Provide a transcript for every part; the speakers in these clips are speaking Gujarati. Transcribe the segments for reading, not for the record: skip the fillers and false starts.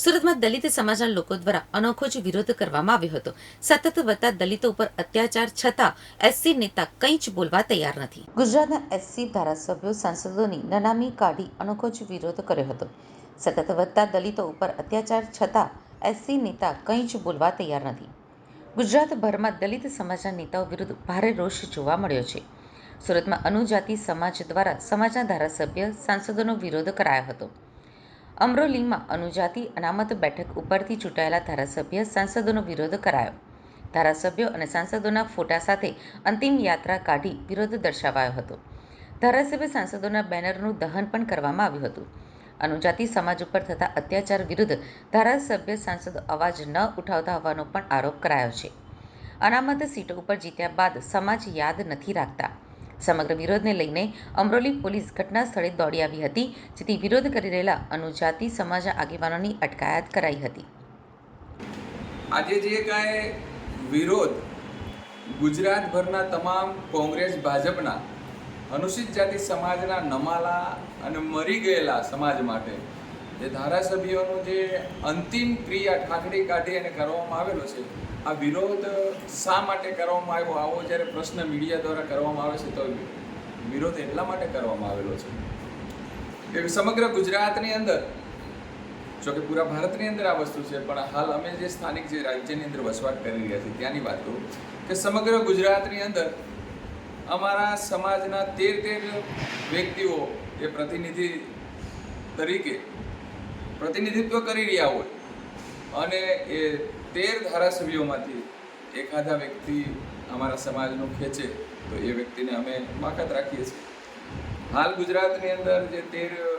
સુરતમાં દલિત સમાજના લોકો દ્વારા અનોખો જ વિરોધ કરવામાં આવ્યો હતો. સતત વધતા દલિતો ઉપર અત્યાચાર છતાં એસસી નેતા કંઈ જ બોલવા તૈયાર નથી. ગુજરાતના એસસી ધારાસભ્યો સાંસદોની નનામી કાઢી અનોખો જ વિરોધ કર્યો હતો. સતત વધતા દલિતો ઉપર અત્યાચાર છતાં એસસી નેતા કંઈ જ બોલવા તૈયાર નથી. ગુજરાતભરમાં દલિત સમાજના નેતાઓ વિરુદ્ધ ભારે રોષ જોવા મળ્યો છે. સુરતમાં અનુજાતિ સમાજ દ્વારા સમાજના ધારાસભ્ય સાંસદોનો વિરોધ કરાયો હતો. અમરોલીમાં અનુજાતિ અનામત બેઠક ઉપરથી ચૂંટાયેલા ધારાસભ્ય સાંસદોનો વિરોધ કરાયો. ધારાસભ્યો અને સાંસદોના ફોટા સાથે અંતિમ યાત્રા કાઢી વિરોધ દર્શાવાયો હતો. ધારાસભ્ય સાંસદોના બેનરનું દહન પણ કરવામાં આવ્યું હતું. અનુજાતિ સમાજ ઉપર થતા અત્યાચાર વિરુદ્ધ ધારાસભ્ય સાંસદો અવાજ ન ઉઠાવતા હોવાનો પણ આરોપ કરાયો છે. અનામત સીટો ઉપર જીત્યા બાદ સમાજ યાદ નથી રાખતા. સમગ્ર વિરોધને લઈને અમરોલી પોલીસ ઘટના સ્થળે દોડી આવી હતી, જેથી વિરોધ કરી રહેલા અનુજાતિ સમાજના આગેવાનોની અટકાયત કરાઈ હતી. આજે જે કાંઈ વિરોધ ગુજરાતભરના તમામ કોંગ્રેસ ભાજપના અનુસૂચિત જાતિ સમાજના નમાલા અને મરી ગયેલા સમાજ માટે જે ધારાસભ્યોનું જે અંતિમ ક્રિયા ઠાકડી કાઢી અને કરવામાં આવેલો છે, આ વિરોધ શા માટે કરવામાં આવ્યો આવો જ્યારે પ્રશ્ન મીડિયા દ્વારા કરવામાં આવે છે, તો વિરોધ એટલા માટે કરવામાં આવેલો છે કે સમગ્ર ગુજરાતની અંદર, જો કે પૂરા ભારતની અંદર આ વસ્તુ છે, પણ હાલ અમે જે સ્થાનિક જે રાજ્યની અંદર વસવાટ કરી રહ્યા છીએ ત્યાંની વાત કરું કે સમગ્ર ગુજરાતની અંદર અમારા સમાજના 13 વ્યક્તિઓ એ પ્રતિનિધિ તરીકે પ્રતિનિધિત્વ કરી રહ્યા હોય અને એ 13 ધારાસભ્યોમાંથી એખાદા વ્યક્તિ અમારા સમાજનું ખેંચે તો એ વ્યક્તિને અમે બાકાત રાખીએ છીએ. હાલ ગુજરાતની અંદર જે 13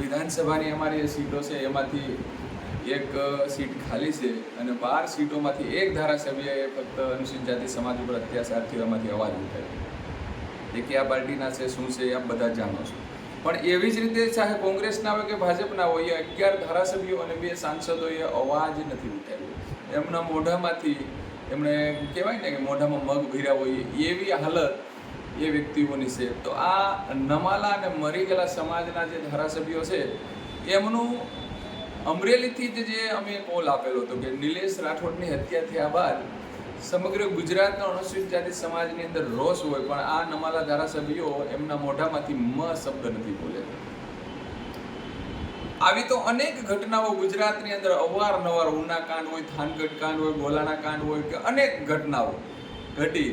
વિધાનસભાની અમારી સીટો છે એમાંથી એક સીટ ખાલી છે અને 12 સીટોમાંથી એક ધારાસભ્યએ ફક્ત અનુસૂચિત જાતિ સમાજ ઉપર અત્યાચાર થયો એમાંથી અવાજ ઉઠાવ્યો. એ કયા પાર્ટીના છે, શું છે, આપ બધા જાણો છો. પણ એવી જ રીતે ચાહે કોંગ્રેસના હોય કે ભાજપના હોય, એ 11 ધારાસભ્યો અને 2 સાંસદોએ અવાજ નથી ઉઠાવ્યો. એમના મોઢામાંથી એમણે કહેવાય ને કે મોઢામાં મગ ભર્યા હોય એવી હાલત એ વ્યક્તિઓની છે. તો આ નમાલા અને મરી ગયેલા સમાજના જે ધારાસભ્યો છે એમનું અમરેલીથી જ જે અમે કોલ આપેલો હતો કે નિલેશ રાઠોડની હત્યા થયા બાદ સમગ્ર ગુજરાતના અનુસૂચિત જાતિ સમાજની અંદર રોષ હોય, પણ આ નમાલા ધારાસભ્યો એમના મોઢામાંથી મ શબ્દ નથી બોલે. આવી તો અનેક ઘટનાઓ ગુજરાતની અંદર અવારનવાર ઉના કાંડ હોય, થાનગઢ કાંડ હોય, ગોલાણા કાંડ હોય કે અનેક ઘટનાઓ ઘટી,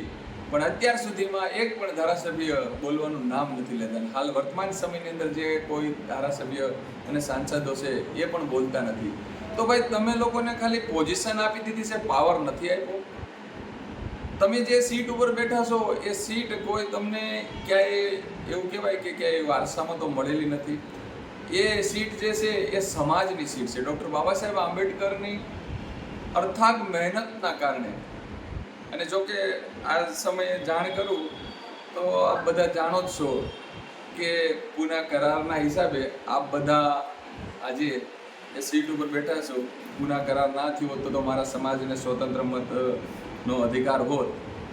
પણ અત્યાર સુધીમાં એક પણ ધારાસભ્ય બોલવાનું નામ નથી લેતા. હાલ વર્તમાન સમયની અંદર જે કોઈ ધારાસભ્ય અને સાંસદો છે એ પણ બોલતા નથી. તો ભાઈ તમે લોકોને ખાલી પોઝિશન આપી દીધી છે, પાવર નથી આપ્યો. તમે જે સીટ ઉપર બેઠા છો એ સીટ કોઈ તમને ક્યાંય એવું કહેવાય કે ક્યાંય વારસામાં તો મળેલી નથી. એ સીટ જે છે એ સમાજની સીટ છે. ડૉક્ટર બાબા સાહેબ આંબેડકરની અથાગ મહેનતના કારણે, અને જો કે આ સમયે જાણ કરું તો આપ બધા જાણો જ છો કે પુના કરારના હિસાબે આપ બધા આજે એ સીટ ઉપર બેઠા છો. પુના કરાર ના થયો હોત તો મારા સમાજને સ્વતંત્ર મતનો અધિકાર હોત,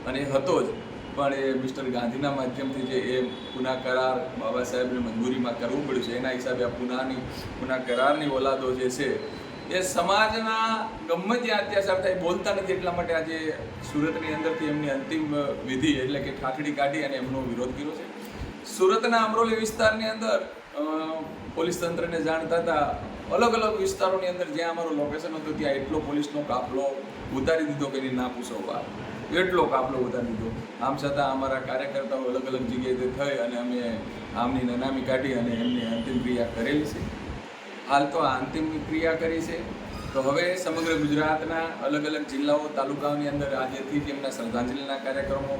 અને એ હતો જ, પણ એ મિસ્ટર ગાંધીના માધ્યમથી જે એ પુના કરાર બાબા સાહેબને મંજૂરીમાં કરવું પડ્યું છે, એના હિસાબે આ પુના કરારની ઓલાદો જે છે એ સમાજના ગમે ત્યાં અત્યાચાર થાય બોલતા નથી. એટલા માટે આજે સુરતની અંદરથી એમની અંતિમ વિધિ એટલે કે ઠાકડી કાઢી અને એમનો વિરોધ કર્યો છે. સુરતના અમરોલી વિસ્તારની અંદર પોલીસ તંત્રને જાણ થતાં અલગ અલગ વિસ્તારોની અંદર જ્યાં અમારું લોકેશન હતું ત્યાં એટલો પોલીસનો કાફલો ઉતારી દીધો કે ના પૂછો વાત, એટલો કાફલો ઉતારી દીધો. આમ છતાં અમારા કાર્યકર્તાઓ અલગ અલગ જગ્યાએ થઈ અને અમે આમની નનામી કાઢી અને એમની અંતિમ ક્રિયા કરેલી છે. હાલ તો આ અંતિમ ક્રિયા કરી છે. તો હવે સમગ્ર ગુજરાતના અલગ અલગ જિલ્લાઓ તાલુકાઓની અંદર આજેથી જ એમના શ્રદ્ધાંજલિના કાર્યક્રમો,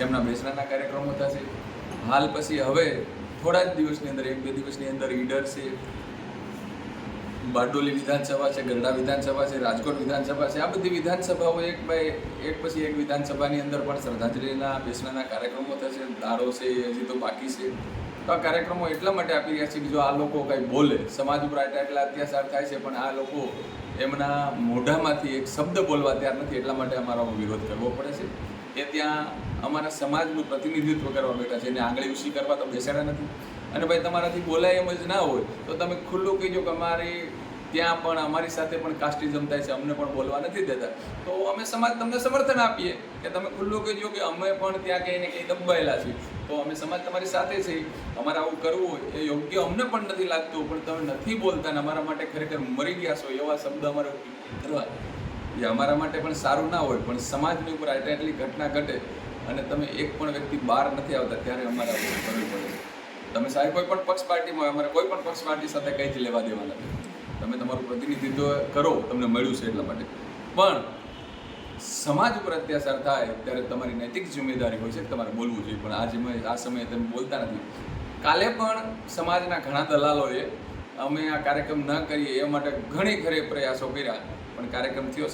એમના બેસણાના કાર્યક્રમો થશે. હાલ પછી હવે થોડા જ દિવસની અંદર, 1-2 દિવસની અંદર ઈડર છે, બારડોલી વિધાનસભા છે, ગરડા વિધાનસભા છે, રાજકોટ વિધાનસભા છે. આ બધી વિધાનસભાઓ એક પછી એક વિધાનસભાની અંદર પણ શ્રદ્ધાંજલિના બેસણાના કાર્યક્રમો થશે. દાડો છે એ હજી તો બાકી છે. તો આ કાર્યક્રમો એટલા માટે આપી રહ્યા છે કે જો આ લોકો કંઈ બોલે, સમાજ ઉપર એટલા અત્યાચાર થાય છે પણ આ લોકો એમના મોઢામાંથી એક શબ્દ બોલવા તૈયાર નથી, એટલા માટે અમારો વિરોધ કરવો પડે છે. એ ત્યાં અમારા સમાજનું પ્રતિનિધિત્વ કરવા બેઠા છે, એને આંગળી ઊંચી કરવા તો બેસાડ્યા નથી. અને ભાઈ તમારાથી બોલાય એમ જ ના હોય તો તમે ખુલ્લું કહીજો કે અમારી ત્યાં પણ અમારી સાથે પણ કાસ્ટિઝમ થાય છે, અમને પણ બોલવા નથી દેતા. તો અમે સમાજ તમને સમર્થન આપીએ કે તમે ખુલ્લું કહેજો કે અમે પણ ત્યાં કંઈ ને કંઈ દબાયેલા છીએ. તો અમે સમાજ તમારી સાથે છીએ. અમારે આવું કરવું એ યોગ્ય અમને પણ નથી લાગતું, પણ તમે નથી બોલતા ને અમારા માટે ખરેખર મરી ગયા છો એવા શબ્દ અમારે કરવા એ અમારા માટે પણ સારું ના હોય. પણ સમાજની ઉપર આટલી ઘટના ઘટે અને તમે એક પણ વ્યક્તિ બહાર નથી આવતા ત્યારે અમારે આવું કરવું પડે છે. તમે સાહેબ કોઈ પણ પક્ષ પાર્ટીમાં હોય, અમારે કોઈ પણ પક્ષ પાર્ટી સાથે કંઈ જ લેવા દેવા નથી. તમે તમારું પ્રતિનિધિત્વ કરો, તમને મળ્યું છે એટલા માટે. પણ સમાજ ઉપર અત્યાચાર થાય ત્યારે તમારી નૈતિક જિમ્મેદારી હોય છે કે તમારે બોલવું જોઈએ. પણ આ સમયે તમે બોલતા નથી. કાલે પણ સમાજના ઘણા દલાલોએ અમે આ કાર્યક્રમ ન કરીએ એ માટે ઘણી પ્રયાસો કર્યા, પણ કાર્યક્રમ થયો